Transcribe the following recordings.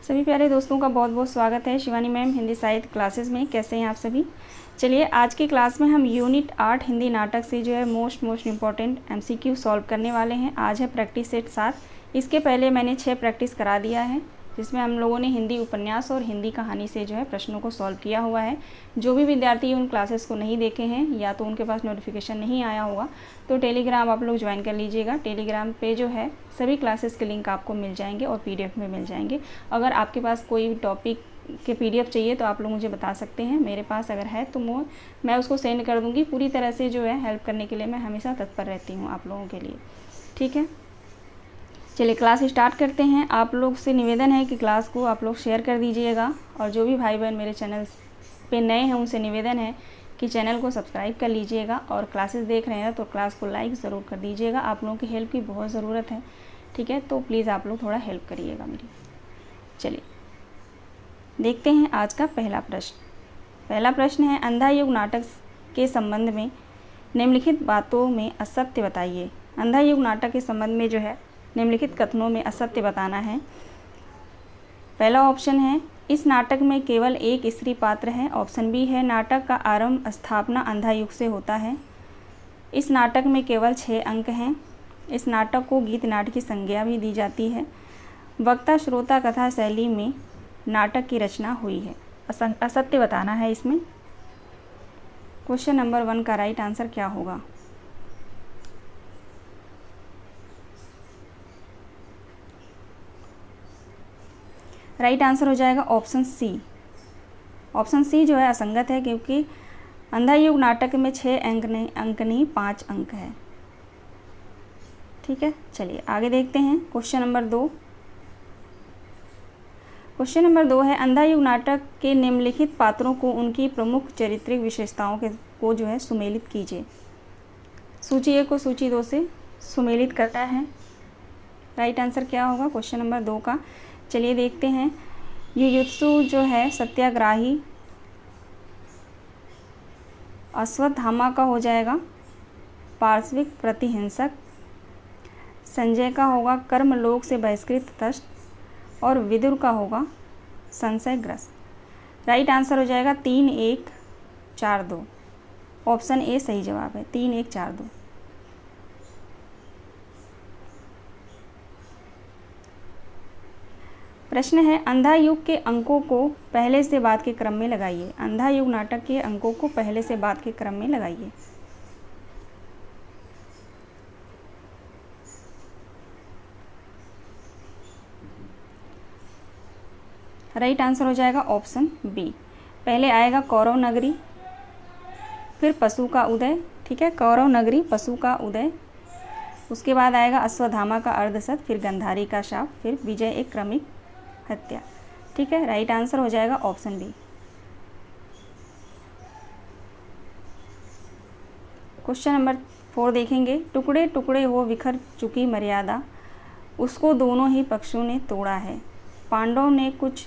सभी प्यारे दोस्तों का बहुत बहुत स्वागत है शिवानी मैम हिंदी साहित्य क्लासेस में। कैसे हैं आप सभी। चलिए आज की क्लास में हम यूनिट 8 हिंदी नाटक से जो है मोस्ट इम्पॉर्टेंट एमसीक्यू सॉल्व करने वाले हैं। आज है प्रैक्टिस सेट 7। इसके पहले मैंने 6 प्रैक्टिस करा दिया है, जिसमें हम लोगों ने हिंदी उपन्यास और हिंदी कहानी से जो है प्रश्नों को सॉल्व किया हुआ है। जो भी विद्यार्थी उन क्लासेस को नहीं देखे हैं या तो उनके पास नोटिफिकेशन नहीं आया होगा तो टेलीग्राम आप लोग ज्वाइन कर लीजिएगा। टेलीग्राम पे जो है सभी क्लासेस के लिंक आपको मिल जाएंगे और पीडीएफ में मिल जाएंगे। अगर आपके पास कोई टॉपिक के पीडीएफ चाहिए तो आप लोग मुझे बता सकते हैं। मेरे पास अगर है तो मैं उसको सेंड कर दूँगी। पूरी तरह से जो है हेल्प करने के लिए मैं हमेशा तत्पर रहती हूँ आप लोगों के लिए। ठीक है, चलिए क्लास स्टार्ट करते हैं। आप लोग से निवेदन है कि क्लास को आप लोग शेयर कर दीजिएगा, और जो भी भाई बहन मेरे चैनल पे नए हैं उनसे निवेदन है कि चैनल को सब्सक्राइब कर लीजिएगा, और क्लासेस देख रहे हैं तो क्लास को लाइक ज़रूर कर दीजिएगा। आप लोगों की हेल्प की बहुत ज़रूरत है। ठीक है, तो प्लीज़ आप लोग थोड़ा हेल्प करिएगा मेरी। चलिए देखते हैं आज का पहला प्रश्न। पहला प्रश्न है, अंधा युग नाटक के संबंध में निम्नलिखित बातों में असत्य बताइए। अंधा युग नाटक के संबंध में जो है निम्नलिखित कथनों में असत्य बताना है। पहला ऑप्शन है, इस नाटक में केवल एक स्त्री पात्र है। ऑप्शन बी है, नाटक का आरंभ स्थापना अंधा युग से होता है। इस नाटक में केवल 6 अंक हैं। इस नाटक को गीत नाट्य की संज्ञा भी दी जाती है। वक्ता श्रोता कथा शैली में नाटक की रचना हुई है। असत्य बताना है इसमें। क्वेश्चन नंबर 1 का राइट आंसर क्या होगा। राइट आंसर हो जाएगा ऑप्शन सी। ऑप्शन सी जो है असंगत है, क्योंकि अंधा युग नाटक में 6 अंक नहीं 5 अंक है। ठीक है, चलिए आगे देखते हैं। Question number 2। क्वेश्चन नंबर 2 है, अंधा युग नाटक के निम्नलिखित पात्रों को उनकी प्रमुख चारित्रिक विशेषताओं को जो है सुमेलित कीजिए। सूची 1 को सूची 2 से सुमेलित करता है। राइट आंसर क्या होगा क्वेश्चन नंबर 2 का। चलिए देखते हैं। युयुत्सु जो है सत्याग्राही, अश्वत्थामा का हो जाएगा पार्श्विक प्रतिहिंसक, संजय का होगा कर्मलोक से बहिष्कृत तस्त, और विदुर का होगा संशयग्रस्त। राइट आंसर हो जाएगा 3 1 4 2। ऑप्शन ए सही जवाब है, 3 1 4 2। प्रश्न है, अंधा युग के अंकों को पहले से बाद के क्रम में लगाइए। अंधा युग नाटक के अंकों को पहले से बाद के क्रम में लगाइए। राइट आंसर हो जाएगा ऑप्शन बी। पहले आएगा कौरव नगरी, फिर पशु का उदय। ठीक है, कौरव नगरी, पशु का उदय। उसके बाद आएगा अश्वत्थामा का अर्धसत, फिर गंधारी का शाप, फिर विजय एक क्रमिक हत्या। ठीक है, राइट आंसर हो जाएगा ऑप्शन बी। क्वेश्चन नंबर 4 देखेंगे। टुकड़े टुकड़े हो बिखर चुकी मर्यादा, उसको दोनों ही पक्षों ने तोड़ा है। पांडव ने कुछ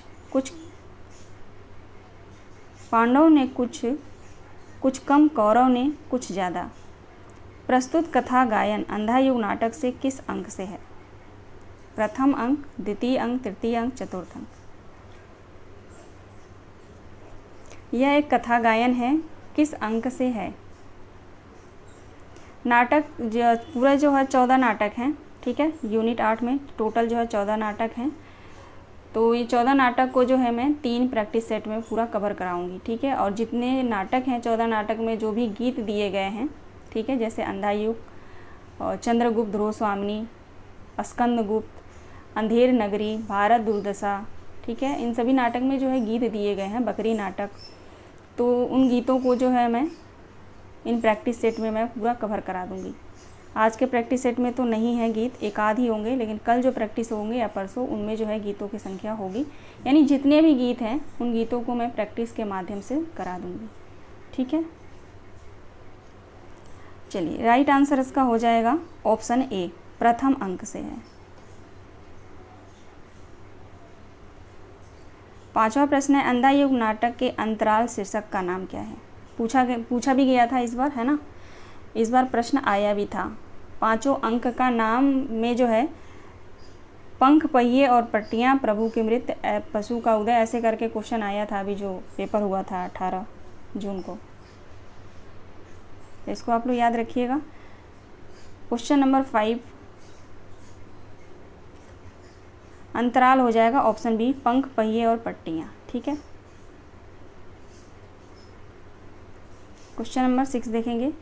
कम, कौरव ने कुछ ज़्यादा। प्रस्तुत कथा गायन अंधा युग नाटक से किस अंक से है। प्रथम अंक, द्वितीय अंक, तृतीय अंक, चतुर्थ अंक। यह एक कथा गायन है, किस अंक से है। नाटक पूरा जो है 14 नाटक हैं। ठीक है, यूनिट 8 में टोटल जो है 14 नाटक हैं। तो ये 14 नाटक को जो है मैं 3 प्रैक्टिस सेट में पूरा कवर कराऊंगी। ठीक है, और जितने नाटक हैं 14 नाटक में जो भी गीत दिए गए हैं, ठीक है, जैसे अंधा युग और चंद्रगुप्त ध्रुव स्वामिनी, स्कंदगुप्त, अंधेर नगरी, भारत दुर्दशा, ठीक है, इन सभी नाटक में जो है गीत दिए गए हैं, बकरी नाटक। तो उन गीतों को जो है मैं इन प्रैक्टिस सेट में मैं पूरा कवर करा दूंगी। आज के प्रैक्टिस सेट में तो नहीं है गीत, एक आध ही होंगे, लेकिन कल जो प्रैक्टिस होंगे या परसों उनमें जो है गीतों की संख्या होगी। यानी जितने भी गीत हैं उन गीतों को मैं प्रैक्टिस के माध्यम से करा दूंगी। ठीक है, चलिए राइट आंसर इसका हो जाएगा ऑप्शन ए, प्रथम अंक से है। 5वां प्रश्न है, अंधा युग नाटक के अंतराल शीर्षक का नाम क्या है। पूछा भी गया था इस बार, है ना, इस बार प्रश्न आया भी था। 5 अंक का नाम में जो है पंख पहिए और पट्टियाँ, प्रभु की मृत, पशु का उदय, ऐसे करके क्वेश्चन आया था अभी जो पेपर हुआ था 18 जून को। इसको आप लोग याद रखिएगा। क्वेश्चन नंबर 5 अंतराल हो जाएगा ऑप्शन बी, पंख पहिए और पट्टियाँ। ठीक है। क्वेश्चन नंबर 6 देखेंगे।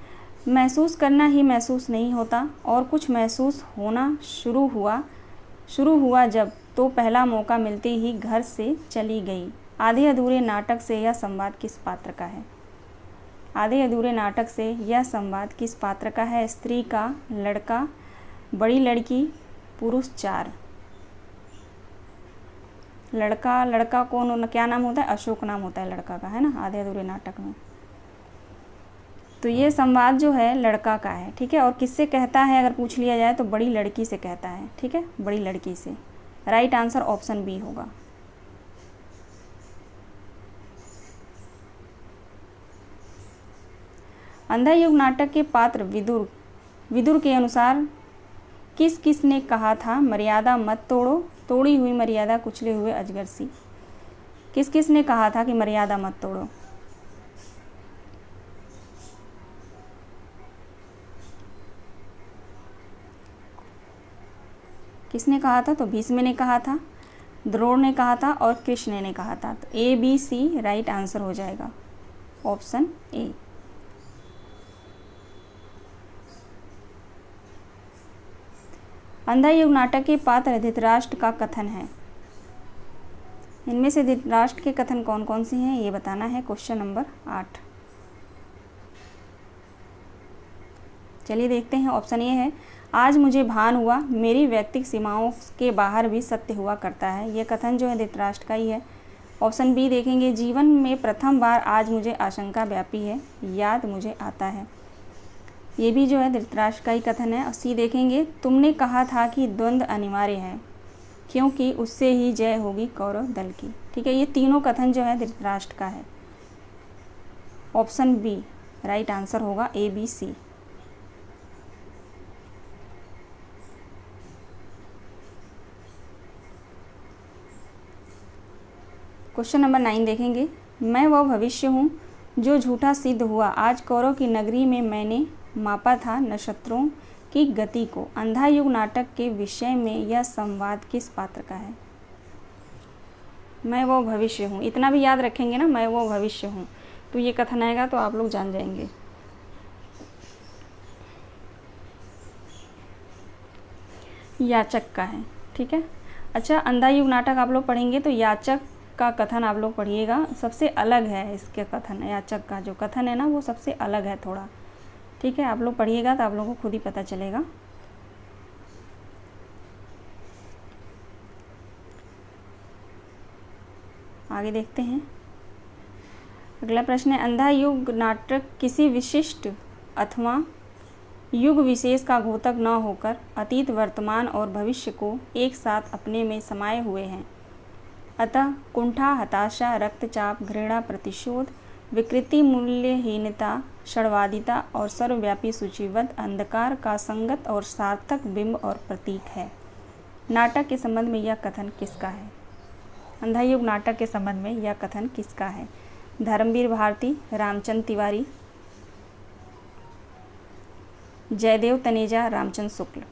महसूस करना ही महसूस नहीं होता और कुछ महसूस होना शुरू हुआ जब तो पहला मौका मिलते ही घर से चली गई। आधे अधूरे नाटक से यह संवाद किस पात्र का है? आधे अधूरे नाटक से यह संवाद किस पात्र का है? स्त्री का, लड़का, बड़ी लड़की, पुरुष 4। लड़का कौन, क्या नाम होता है? अशोक नाम होता है लड़का का, है ना, आधे अधूरे नाटक में। तो ये संवाद जो है लड़का का है। ठीक है। और किससे कहता है अगर पूछ लिया जाए तो बड़ी लड़की से कहता है। ठीक है, बड़ी लड़की से। राइट आंसर ऑप्शन बी होगा। अंधा युग नाटक के पात्र विदुर के अनुसार किस ने कहा था मर्यादा मत तोड़ो, तोड़ी हुई मर्यादा कुचले हुए अजगर सी? किस ने कहा था कि मर्यादा मत तोड़ो? किसने कहा था? तो भीष्म ने कहा था, द्रोण ने कहा था और कृष्ण ने कहा था। तो A B C right answer हो जाएगा, ऑप्शन ए। अंधा युग नाटक के पात्र धृतराष्ट्र का कथन है। इनमें से धृतराष्ट्र के कथन कौन कौन से हैं ये बताना है। Question number 8। चलिए देखते हैं। ऑप्शन ए है, आज मुझे भान हुआ मेरी व्यक्तिगत सीमाओं के बाहर भी सत्य हुआ करता है। ये कथन जो है धृतराष्ट्र का ही है। ऑप्शन बी देखेंगे, जीवन में प्रथम बार आज मुझे आशंका व्यापी है, याद मुझे आता है। ये भी जो है धृतराष्ट्र का ही कथन है। और सी देखेंगे, तुमने कहा था कि द्वंद्व अनिवार्य है क्योंकि उससे ही जय होगी कौरव दल की। ठीक है, ये तीनों कथन जो है धृतराष्ट्र का है। ऑप्शन बी राइट आंसर होगा, A B C. Question number 9 देखेंगे। मैं वह भविष्य हूँ जो झूठा सिद्ध हुआ, आज कौरव की नगरी में मैंने मापा था नक्षत्रों की गति को। अंधा युग नाटक के विषय में यह संवाद किस पात्र का है? मैं वो भविष्य हूँ, इतना भी याद रखेंगे ना, मैं वो भविष्य हूँ, तो ये कथन आएगा तो आप लोग जान जाएंगे। याचक का है। ठीक है। अच्छा, अंधा युग नाटक आप लोग पढ़ेंगे तो याचक का कथन आप लोग पढ़िएगा, सबसे अलग है इसके कथन। याचक का जो कथन है ना वो सबसे अलग है थोड़ा। ठीक है, आप लोग पढ़िएगा तो आप लोगों को खुद ही पता चलेगा। आगे देखते हैं। अगला प्रश्न है, अंधा युग नाटक किसी विशिष्ट अथवा युग विशेष का घोतक न होकर अतीत, वर्तमान और भविष्य को एक साथ अपने में समाये हुए हैं। अतः कुंठा, हताशा, रक्तचाप, घृणा, प्रतिशोध, विकृति, मूल्यहीनता, षड्वादिता और सर्वव्यापी सूचीबद्ध अंधकार का संगत और सार्थक बिंब और प्रतीक है। नाटक के संबंध में यह कथन किसका है? अंधा युग नाटक के संबंध में यह कथन किसका है? Dharmveer Bharti, Ramchandra Tiwari, Jaydev Taneja, Ramchandra Shukla.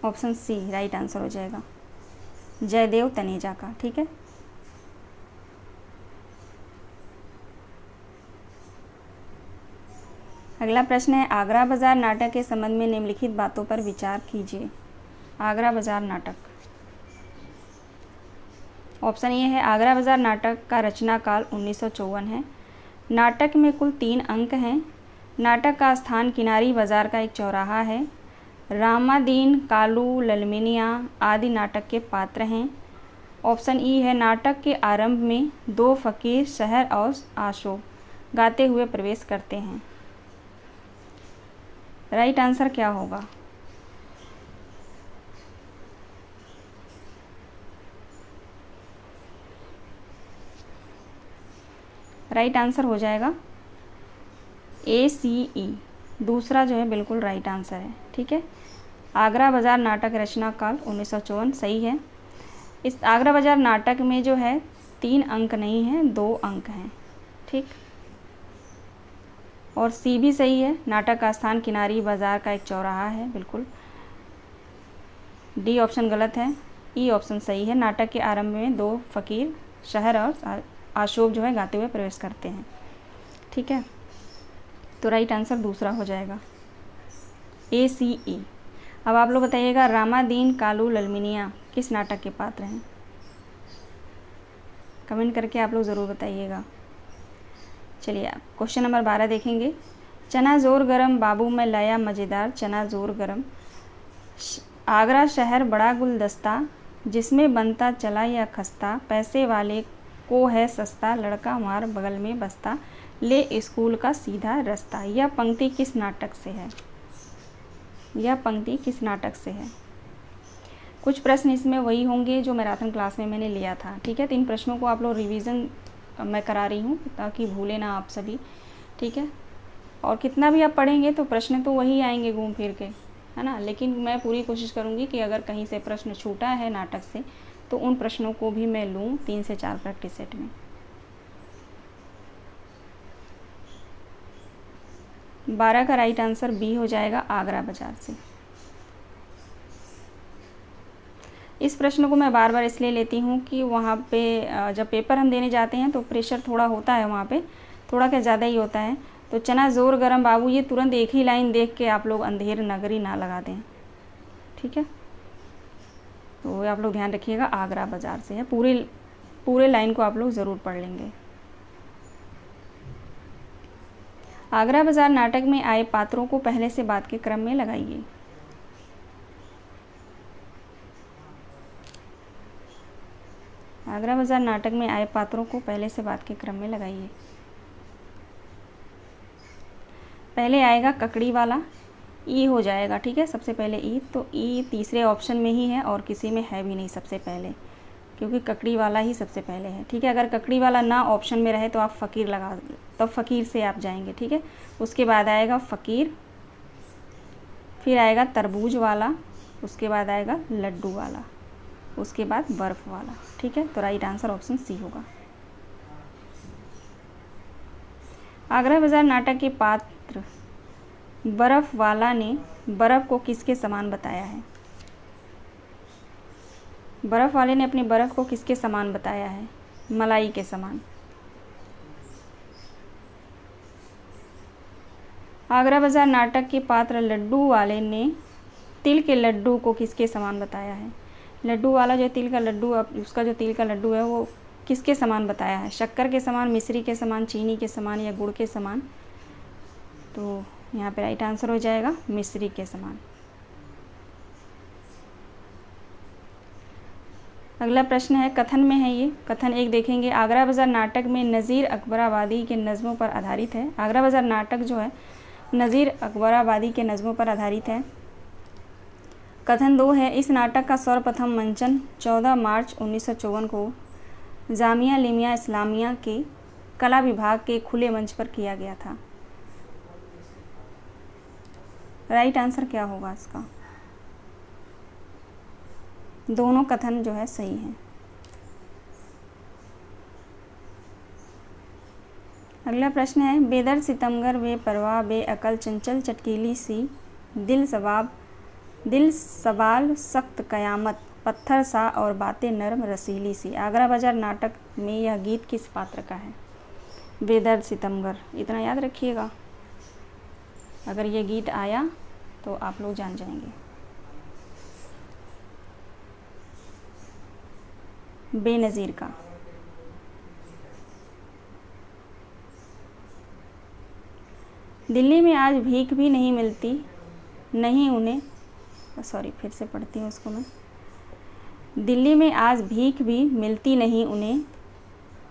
Option C right answer हो जाएगा, जयदेव तनेजा का। ठीक है। अगला प्रश्न है, आगरा बाजार नाटक के संबंध में निम्नलिखित बातों पर विचार कीजिए। आगरा बाजार नाटक। ऑप्शन ए है, आगरा बाजार नाटक का रचना काल 1954 है। नाटक में कुल 3 अंक हैं। नाटक का स्थान किनारी बाजार का एक चौराहा है। रामादीन, कालू, ललमिनिया आदि नाटक के पात्र हैं। ऑप्शन ई है, नाटक के आरंभ में 2 फकीर शहर और आशो गाते हुए प्रवेश करते हैं। राइट आंसर क्या होगा? राइट आंसर हो जाएगा ए सी ई। दूसरा जो है बिल्कुल राइट आंसर है। ठीक है, आगरा बाज़ार नाटक रचना काल 1954 सही है। इस आगरा बाज़ार नाटक में जो है 3 अंक नहीं हैं, 2 अंक हैं। ठीक, और सी भी सही है, नाटक का स्थान किनारी बाज़ार का एक चौराहा है, बिल्कुल। डी ऑप्शन गलत है, ई ऑप्शन सही है। नाटक के आरंभ में 2 फ़कीर शहर और आशोभ जो है गाते हुए प्रवेश करते हैं। ठीक है, तो राइट आंसर दूसरा हो जाएगा, ACE। अब आप लोग बताइएगा, रामादीन कालू ललमिनिया किस नाटक के पात्र हैं? कमेंट करके आप लोग ज़रूर बताइएगा। चलिए आप क्वेश्चन नंबर 12 देखेंगे। चना ज़ोर गरम बाबू में लाया मज़ेदार चना ज़ोर गरम, आगरा शहर बड़ा गुलदस्ता, जिसमें बनता चला या खस्ता, पैसे वाले को है सस्ता, लड़का मार बगल में बसता, ले स्कूल का सीधा रास्ता। यह पंक्ति किस नाटक से है? यह पंक्ति किस नाटक से है? कुछ प्रश्न इसमें वही होंगे जो मैराथन क्लास में मैंने लिया था। ठीक है, तो इन प्रश्नों को आप लोग रिवीजन मैं करा रही हूँ ताकि भूले ना आप सभी। ठीक है, और कितना भी आप पढ़ेंगे तो प्रश्न तो वही आएंगे घूम फिर के, है ना। लेकिन मैं पूरी कोशिश करूँगी कि अगर कहीं से प्रश्न छूटा है नाटक से तो उन प्रश्नों को भी मैं लूँ 3 से 4 प्रैक्टिस सेट में। 12 का राइट आंसर बी हो जाएगा, आगरा बाज़ार से। इस प्रश्न को मैं बार बार इसलिए लेती हूँ कि वहाँ पे जब पेपर हम देने जाते हैं तो प्रेशर थोड़ा होता है, वहाँ पे थोड़ा क्या ज़्यादा ही होता है। तो चना ज़ोर गरम बाबू, ये तुरंत एक ही लाइन देख के आप लोग अंधेर नगरी ना लगा दें। ठीक है, तो आप लोग ध्यान रखिएगा, आगरा बाज़ार से है। पूरे लाइन को आप लोग ज़रूर पढ़ लेंगे। आगरा बाज़ार नाटक में आए पात्रों को पहले से बाद के क्रम में लगाइए। आगरा बाज़ार नाटक में आए पात्रों को पहले से बाद के क्रम में लगाइए। पहले आएगा ककड़ी वाला, ई हो जाएगा। ठीक है, सबसे पहले ई, तो ई तीसरे ऑप्शन में ही है और किसी में है भी नहीं सबसे पहले, क्योंकि ककड़ी वाला ही सबसे पहले है। ठीक है, अगर ककड़ी वाला ना ऑप्शन में रहे तो आप फ़कीर लगा, तब फ़कीर से आप जाएंगे। ठीक है, उसके बाद आएगा फ़कीर, फिर आएगा तरबूज वाला, उसके बाद आएगा लड्डू वाला, उसके बाद बर्फ़ वाला। ठीक है, तो राइट आंसर ऑप्शन सी होगा। आगरा बाज़ार नाटक के पात्र बर्फ़ वाला ने बर्फ़ को किसके समान बताया है? बर्फ़ वाले ने अपनी बर्फ़ को किसके समान बताया है? मलाई के समान। आगरा बाज़ार नाटक के पात्र लड्डू वाले ने तिल के लड्डू को किसके समान बताया है? लड्डू वाला जो तिल का लड्डू, उसका जो तिल का लड्डू है वो किसके समान बताया है? शक्कर के समान, मिश्री के समान, चीनी के समान या गुड़ के समान? तो यहाँ पे राइट आंसर हो जाएगा मिश्री के समान। अगला प्रश्न है, कथन में है ये। कथन 1 देखेंगे, आगरा बाज़ार नाटक में नज़ीर अकबराबादी के नज़्मों पर आधारित है। आगरा बाज़ार नाटक जो है नज़ीर अकबराबादी के नज़्मों पर आधारित है। कथन 2 है, इस नाटक का सर्वप्रथम मंचन 14 मार्च 1954 को जामिया लिमिया इस्लामिया के कला विभाग के खुले मंच पर किया गया था। राइट आंसर क्या होगा इसका? दोनों कथन जो है सही हैं। अगला प्रश्न है, बेदर्द सितमगर बेपरवाह बेअकल चंचल चटकीली सी, दिल सवाल सख्त कयामत, पत्थर सा और बातें नरम रसीली सी। आगरा बाज़ार नाटक में यह गीत किस पात्र का है? बेदर्द सितमगर, इतना याद रखिएगा। अगर ये गीत आया तो आप लोग जान जाएंगे। बेनज़ीर का। दिल्ली में आज भीख भी नहीं मिलती नहीं उन्हें, सॉरी फिर से पढ़ती हूँ उसको मैं। दिल्ली में आज भीख भी मिलती नहीं उन्हें,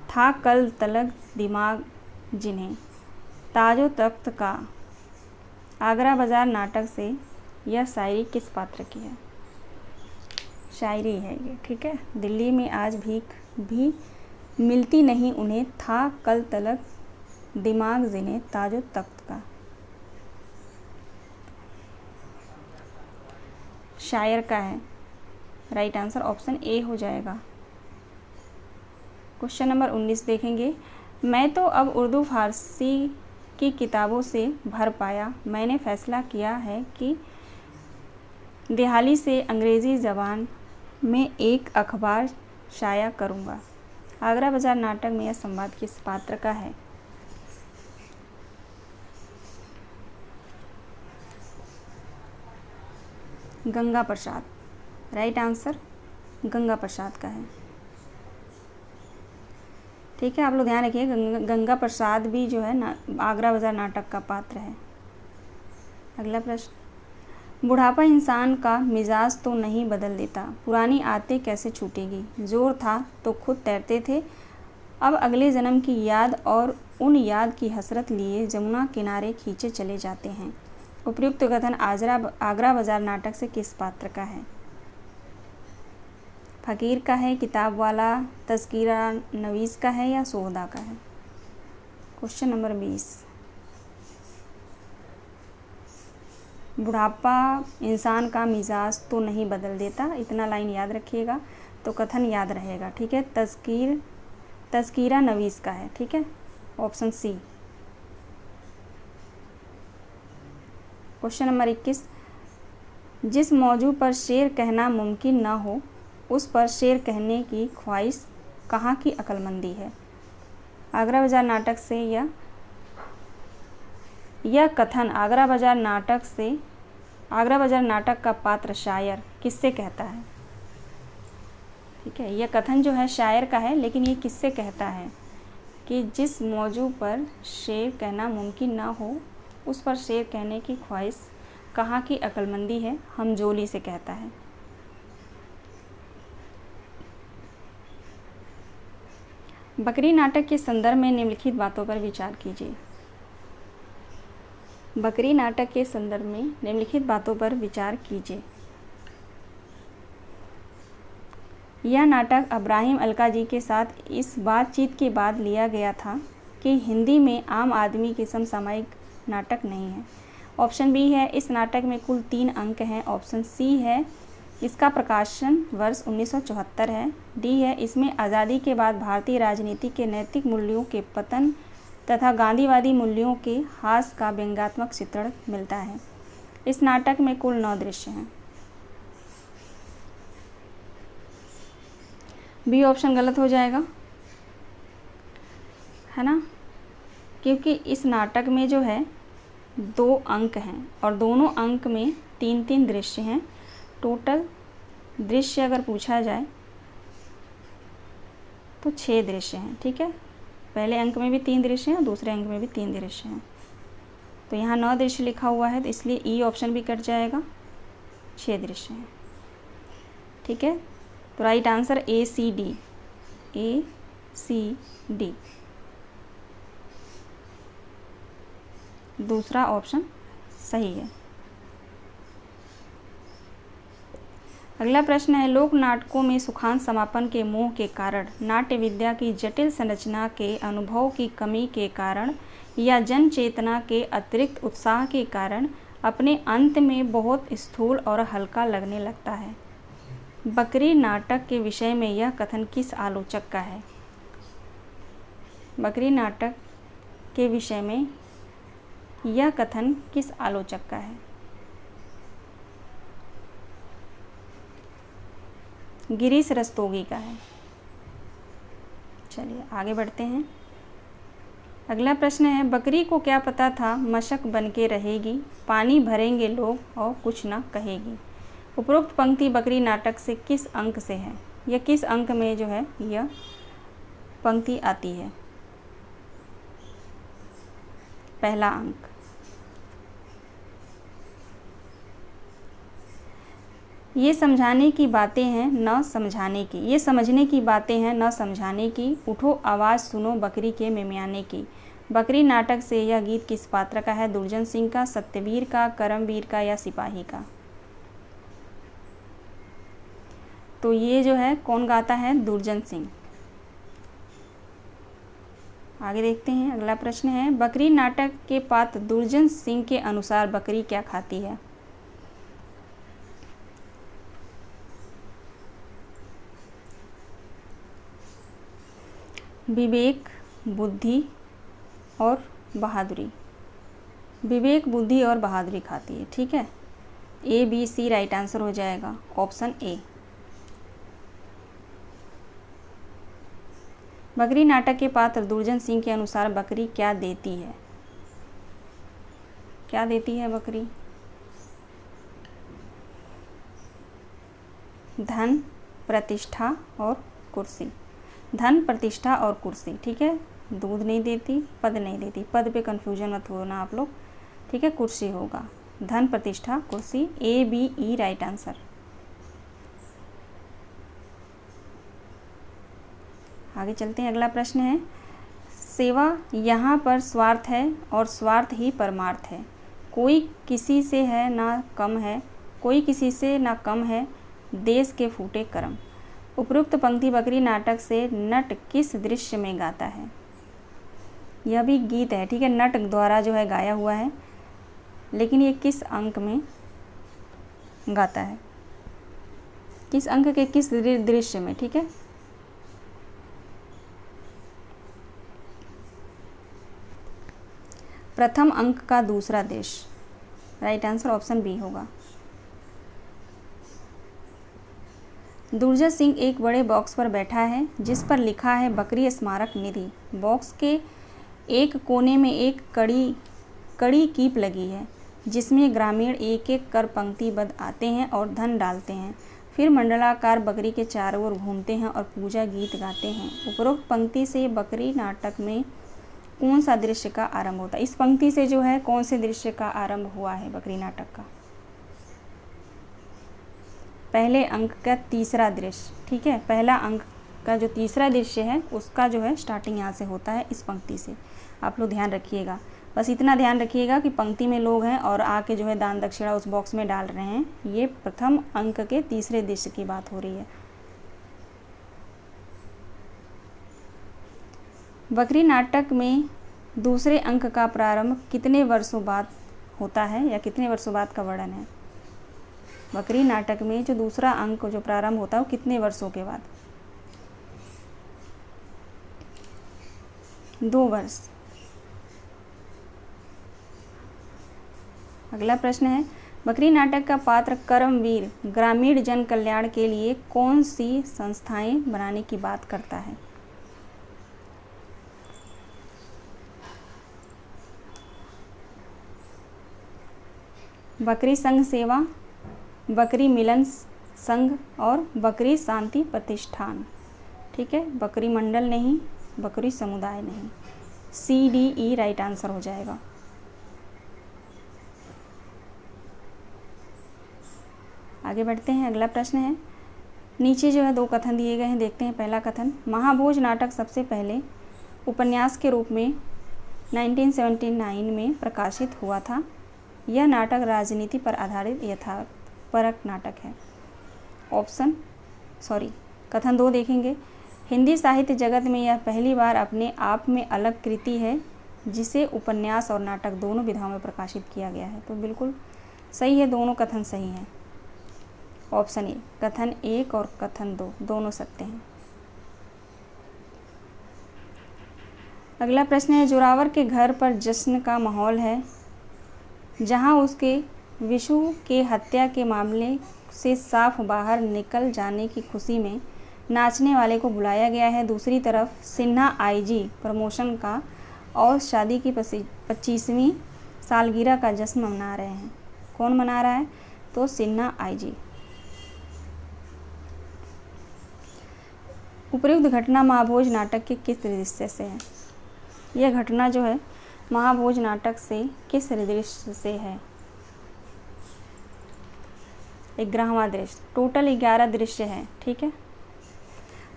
था कल तलक दिमाग जिन्हें, ताजो तख्त का। आगरा बाज़ार नाटक से यह शायरी किस पात्र की है? शायरी है ये। ठीक है, दिल्ली में आज भीख भी मिलती नहीं उन्हें, था कल तलक दिमाग जिन्हें, ताजो तख्त का। शायर का है? राइट आंसर ऑप्शन ए हो जाएगा। क्वेश्चन नंबर 19 देखेंगे। मैं तो अब उर्दू फारसी की किताबों से भर पाया, मैंने फ़ैसला किया है कि दिहाली से अंग्रेज़ी ज़बान में एक अखबार शाया करूँगा। आगरा बाज़ार नाटक में यह संवाद किस पात्र का है? गंगा प्रसाद। राइट आंसर गंगा प्रसाद का है। ठीक है, आप लोग ध्यान रखिए, गंगा प्रसाद भी जो है ना आगरा बाज़ार नाटक का पात्र है। अगला प्रश्न। बुढ़ापा इंसान का मिजाज तो नहीं बदल देता, पुरानी आदतें कैसे छूटेगी? जोर था तो खुद तैरते थे, अब अगले जन्म की याद और उन याद की हसरत लिए जमुना किनारे खींचे चले जाते हैं। उपयुक्त कथन आगरा बाज़ार नाटक से किस पात्र का है? फ़कीर का है, किताब वाला, तज़किरा नवीस का है या सोहदा का है? Question number 20। बुढ़ापा इंसान का मिजाज तो नहीं बदल देता, इतना लाइन याद रखिएगा तो कथन याद रहेगा। ठीक है, तज़किरा नवीस का है। ठीक है, ऑप्शन सी। Question number 21। जिस मौजू पर शेर कहना मुमकिन न हो उस पर शेर कहने की ख्वाहिश कहाँ की अक्लमंदी है? आगरा बाज़ार नाटक से यह कथन आगरा बाज़ार नाटक का पात्र शायर किससे कहता है? ठीक है, यह कथन जो है शायर का है, लेकिन ये किससे कहता है कि जिस मौजू पर शेर कहना मुमकिन ना हो उस पर शेर कहने की ख्वाहिश कहाँ की अक्लमंदी है? हमजोली से कहता है। बकरी नाटक के संदर्भ में निम्नलिखित बातों पर विचार कीजिए। बकरी नाटक के संदर्भ में निम्नलिखित बातों पर विचार कीजिए। यह नाटक इब्राहिम अलका जी के साथ इस बातचीत के बाद लिया गया था कि हिंदी में आम आदमी के समसामयिक नाटक नहीं है। ऑप्शन बी है, इस नाटक में कुल 3 अंक हैं। ऑप्शन सी है, इसका प्रकाशन वर्ष 1974 है। डी है, इसमें आज़ादी के बाद भारतीय राजनीति के नैतिक मूल्यों के पतन तथा गांधीवादी मूल्यों के ह्रास का व्यंग्यात्मक चित्रण मिलता है। इस नाटक में कुल 9 दृश्य हैं। बी ऑप्शन गलत हो जाएगा, है ना, क्योंकि इस नाटक में जो है 2 अंक हैं और दोनों अंक में 3-3 दृश्य हैं। टोटल दृश्य अगर पूछा जाए तो 6 दृश्य हैं। ठीक है, पहले अंक में भी 3 दृश्य हैं और दूसरे अंक में भी 3 दृश्य हैं। तो यहाँ 9 दृश्य लिखा हुआ है, तो इसलिए ई ऑप्शन भी कट जाएगा, 6 दृश्य हैं। ठीक है, तो राइट आंसर ACD, ACD दूसरा ऑप्शन सही है। अगला प्रश्न है, लोक नाटकों में सुखांत समापन के मोह के कारण, नाट्य विद्या की जटिल संरचना के अनुभव की कमी के कारण या जन चेतना के अतिरिक्त उत्साह के कारण अपने अंत में बहुत स्थूल और हल्का लगने लगता है। बकरी नाटक के विषय में यह कथन किस आलोचक का है? बकरी नाटक के विषय में यह कथन किस आलोचक का है? गिरीश रस्तोगी का है। चलिए आगे बढ़ते हैं। अगला प्रश्न है, बकरी को क्या पता था मशक बन के रहेगी, पानी भरेंगे लोग और कुछ ना कहेगी। उपरोक्त पंक्ति बकरी नाटक से किस अंक से है? यह किस अंक में जो है यह पंक्ति आती है? पहला अंक। ये समझाने की बातें हैं न समझाने की, ये समझने की बातें हैं न समझाने की, उठो आवाज़ सुनो बकरी के मिमियाने की। बकरी नाटक से यह गीत किस पात्र का है? दुर्जन सिंह का, सत्यवीर का, करमवीर का या सिपाही का? तो ये जो है कौन गाता है? दुर्जन सिंह। आगे देखते हैं। अगला प्रश्न है, बकरी नाटक के पात्र दुर्जन सिंह के अनुसार बकरी क्या खाती है? विवेक, बुद्धि और बहादुरी। विवेक, बुद्धि और बहादुरी खाती है। ठीक है, A B C right answer हो जाएगा ऑप्शन ए। बकरी नाटक के पात्र दुर्जन सिंह के अनुसार बकरी क्या देती है? क्या देती है बकरी? धन, प्रतिष्ठा और कुर्सी। धन, प्रतिष्ठा और कुर्सी। ठीक है, दूध नहीं देती, पद नहीं देती। पद पे कंफ्यूजन मत होना आप लोग। ठीक है, कुर्सी होगा। धन, प्रतिष्ठा, कुर्सी। A B E right answer. आगे चलते हैं, अगला प्रश्न है, सेवा यहाँ पर स्वार्थ है और स्वार्थ ही परमार्थ है। कोई किसी से है ना कम है, कोई किसी से ना कम है, देश के फूटे कर्म। उपरोक्त पंक्ति बकरी नाटक से नट किस दृश्य में गाता है? यह भी गीत है। ठीक है, नट द्वारा जो है गाया हुआ है, लेकिन ये किस अंक में गाता है? किस अंक के किस दृश्य में? ठीक है, प्रथम अंक का दूसरा दृश्य। राइट आंसर ऑप्शन बी होगा। दुर्जन सिंह एक बड़े बॉक्स पर बैठा है जिस पर लिखा है बकरी स्मारक निधि। बॉक्स के एक कोने में एक कड़ी कीप लगी है जिसमें ग्रामीण एक एक कर पंक्तिबद्ध आते हैं और धन डालते हैं, फिर मंडलाकार बकरी के चारों ओर घूमते हैं और पूजा गीत गाते हैं। उपरोक्त पंक्ति से बकरी नाटक में कौन सा दृश्य का आरंभ होता है? इस पंक्ति से जो है कौन से दृश्य का आरंभ हुआ है बकरी नाटक का? पहले अंक का तीसरा दृश्य। ठीक है, पहला अंक का जो तीसरा दृश्य है उसका जो है स्टार्टिंग यहाँ से होता है, इस पंक्ति से। आप लोग ध्यान रखिएगा, बस इतना ध्यान रखिएगा कि पंक्ति में लोग हैं और आके जो है दान दक्षिणा उस बॉक्स में डाल रहे हैं। ये प्रथम अंक के तीसरे दृश्य की बात हो रही है। बकरी नाटक में दूसरे अंक का प्रारंभ कितने वर्षों बाद होता है या कितने वर्षों बाद का वर्णन है? बकरी नाटक में जो दूसरा अंक जो प्रारंभ होता है वो कितने वर्षों के बाद? 2 वर्ष। अगला प्रश्न है, बकरी नाटक का पात्र कर्मवीर ग्रामीण जन कल्याण के लिए कौन सी संस्थाएं बनाने की बात करता है? बकरी संघ सेवा, बकरी मिलन संघ और बकरी शांति प्रतिष्ठान। ठीक है, बकरी मंडल नहीं, बकरी समुदाय नहीं। C D E right answer हो जाएगा। आगे बढ़ते हैं, अगला प्रश्न है, नीचे जो है 2 कथन दिए गए हैं, देखते हैं। पहला कथन, महाभोज नाटक सबसे पहले उपन्यास के रूप में 1979 में प्रकाशित हुआ था। यह नाटक राजनीति पर आधारित यथार्थपरक नाटक है। कथन 2 देखेंगे, हिंदी साहित्य जगत में यह पहली बार अपने आप में अलग कृति है जिसे उपन्यास और नाटक दोनों विधाओं में प्रकाशित किया गया है। तो बिल्कुल सही है, दोनों कथन सही हैं। ऑप्शन ए, कथन 1 और कथन 2 दोनों सत्य हैं। अगला प्रश्न है, जोरावर के घर पर जश्न का माहौल है जहां उसके विशु के हत्या के मामले से साफ बाहर निकल जाने की खुशी में नाचने वाले को बुलाया गया है। दूसरी तरफ सिन्हा आईजी प्रमोशन का और शादी की 25वीं सालगिरह का जश्न मना रहे हैं। कौन मना रहा है? तो सिन्हा आईजी। उपयुक्त घटना महाभोज नाटक के किस दृश्य से है? यह घटना जो है महाभोज नाटक से किस दृश्य से है? 11वां दृश्य। टोटल 11 दृश्य है। ठीक है,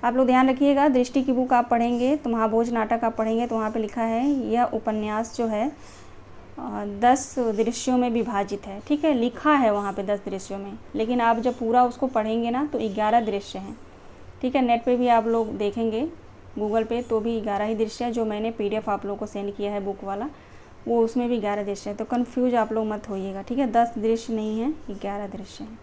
आप लोग ध्यान रखिएगा, दृष्टि की बुक आप पढ़ेंगे तो महाभोज नाटक आप पढ़ेंगे तो वहाँ पे लिखा है यह उपन्यास जो है 10 दृश्यों में विभाजित है। ठीक है, लिखा है वहाँ पे 10 दृश्यों में, लेकिन आप जब पूरा उसको पढ़ेंगे ना तो 11 दृश्य हैं। ठीक है, नेट पे भी आप लोग देखेंगे गूगल पे तो भी 11 ही दृश्य है। जो मैंने PDF आप लोगों को सेंड किया है बुक वाला, वो उसमें भी 11 दृश्य है, तो कन्फ्यूज आप लोग मत होइएगा। ठीक है, 10 दृश्य नहीं है, 11 दृश्य हैं।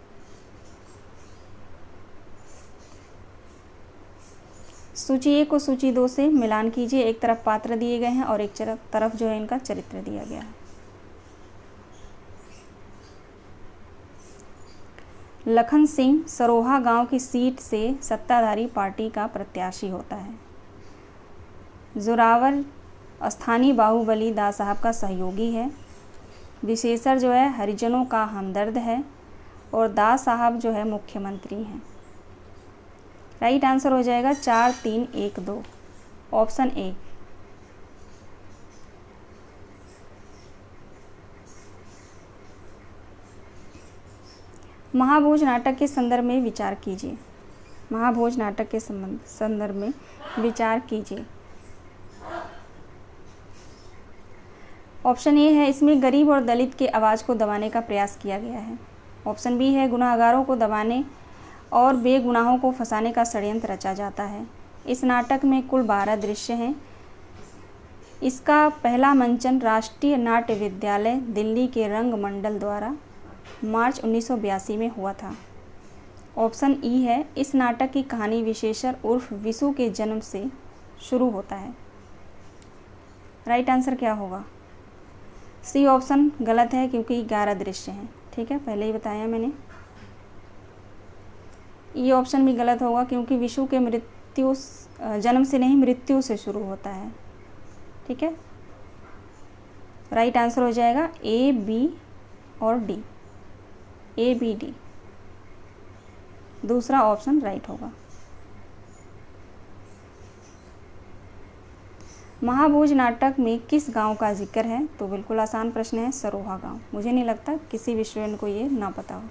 सूची 1 को सूची 2 से मिलान कीजिए। एक तरफ पात्र दिए गए हैं और एक तरफ जो है इनका चरित्र दिया गया है। लखन सिंह सरोहा गांव की सीट से सत्ताधारी पार्टी का प्रत्याशी होता है। जोरावर स्थानीय बाहुबली दास साहब का सहयोगी है। विशेषर जो है हरिजनों का हमदर्द है और दास साहब जो है मुख्यमंत्री हैं। राइट आंसर हो जाएगा 4, 3, 1, 2 ऑप्शन ए। महाभोज नाटक के संदर्भ में विचार कीजिए। महाभोज नाटक के संदर्भ में विचार कीजिए। ऑप्शन ए है, इसमें गरीब और दलित के आवाज़ को दबाने का प्रयास किया गया है। ऑप्शन बी है, गुनाहगारों को दबाने और बेगुनाहों को फंसाने का षड्यंत्र रचा जाता है। इस नाटक में कुल 12 दृश्य हैं। इसका पहला मंचन राष्ट्रीय नाट्य विद्यालय दिल्ली के रंग मंडल द्वारा मार्च 1982 में हुआ था। ऑप्शन ई है, इस नाटक की कहानी विशेषर उर्फ विशु के जन्म से शुरू होता है। राइट आंसर क्या होगा? सी ऑप्शन गलत है क्योंकि 11 दृश्य हैं। ठीक है, पहले ही बताया मैंने। ये ऑप्शन भी गलत होगा क्योंकि विशु के जन्म से नहीं मृत्यु से शुरू होता है। ठीक है, राइट आंसर हो जाएगा ए, बी और डी। ए, बी, डी दूसरा ऑप्शन राइट होगा। महाभोज नाटक में किस गांव का जिक्र है? तो बिल्कुल आसान प्रश्न है, सरोहा गांव। मुझे नहीं लगता किसी भी स्टूडेंट को ये ना पता हो।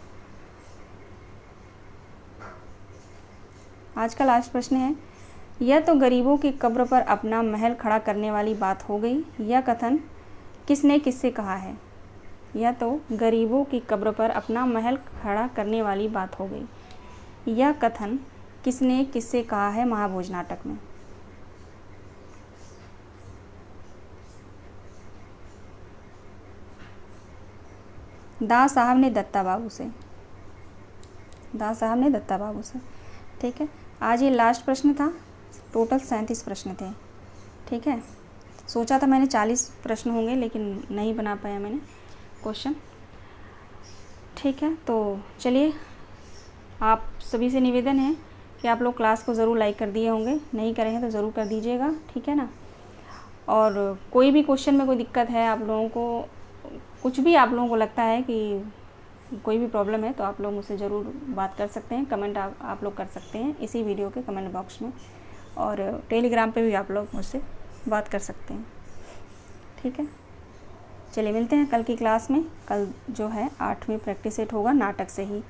आज का लास्ट प्रश्न है, यह तो गरीबों की कब्र पर अपना महल खड़ा करने वाली बात हो गई। यह कथन किसने किससे कहा है? यह तो गरीबों की कब्र पर अपना महल खड़ा करने वाली बात हो गई। यह कथन किसने किससे कहा है महाभोज नाटक में? दास साहब ने दत्ता बाबू से। दास साहब ने दत्ता बाबू से। ठीक है, आज ये लास्ट प्रश्न था। टोटल 37 प्रश्न थे। ठीक है, सोचा था मैंने 40 प्रश्न होंगे लेकिन नहीं बना पाया मैंने क्वेश्चन। ठीक है, तो चलिए, आप सभी से निवेदन है कि आप लोग क्लास को ज़रूर लाइक कर दिए होंगे। नहीं करें तो ज़रूर कर दीजिएगा। ठीक है ना। और कोई भी क्वेश्चन में कोई दिक्कत है, आप लोगों को कुछ भी आप लोगों को लगता है कि कोई भी प्रॉब्लम है तो आप लोग मुझसे ज़रूर बात कर सकते हैं। कमेंट आप लोग कर सकते हैं इसी वीडियो के कमेंट बॉक्स में, और टेलीग्राम पे भी आप लोग मुझसे बात कर सकते हैं। ठीक है, चलिए मिलते हैं कल की क्लास में। कल जो है 8वीं प्रैक्टिस सेट होगा नाटक से ही।